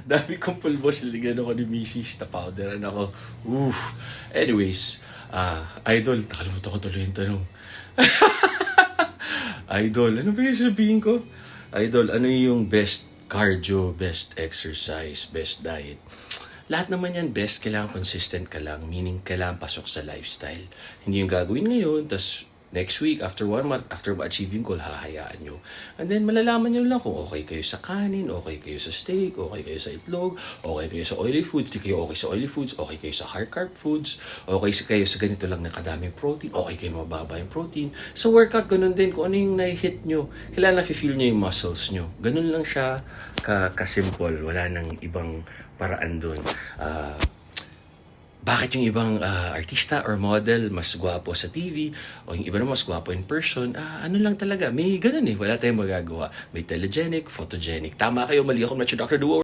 Dami kong pulbos, ligan ako ni Mrs. Napowderan ako. Oof. Anyways, idol, nakalimutan ko tuloy yung tanong. Idol, ano ba yung sabihin ko? Idol, ano yung best cardio, best exercise, best diet? Lahat naman yan best, kailangan consistent ka lang. Meaning, kailangan pasok sa lifestyle. Hindi yung gagawin ngayon, tas next week, after 1 month, after ma-achieving goal, hahayaan nyo. And then, malalaman nyo lang kung okay kayo sa kanin, okay kayo sa steak, okay kayo sa itlog, okay kayo sa oily foods, di kayo okay sa oily foods, okay kayo sa high carb foods, okay kayo sa ganito lang na kadaming protein, okay kayo mababa yung protein. Sa workout, ganun din. Kung ano yung na-hit nyo, kailangan na-feel nyo yung muscles nyo. Ganun lang siya ka-simple. Wala nang ibang paraan dun. Bakit yung ibang artista or model mas gwapo sa TV o yung iba naman mas gwapo in person, ano lang talaga, may ganun wala tayong magagawa. May telegenic, photogenic. Tama kayo, mali ako, not your Dr. Duo.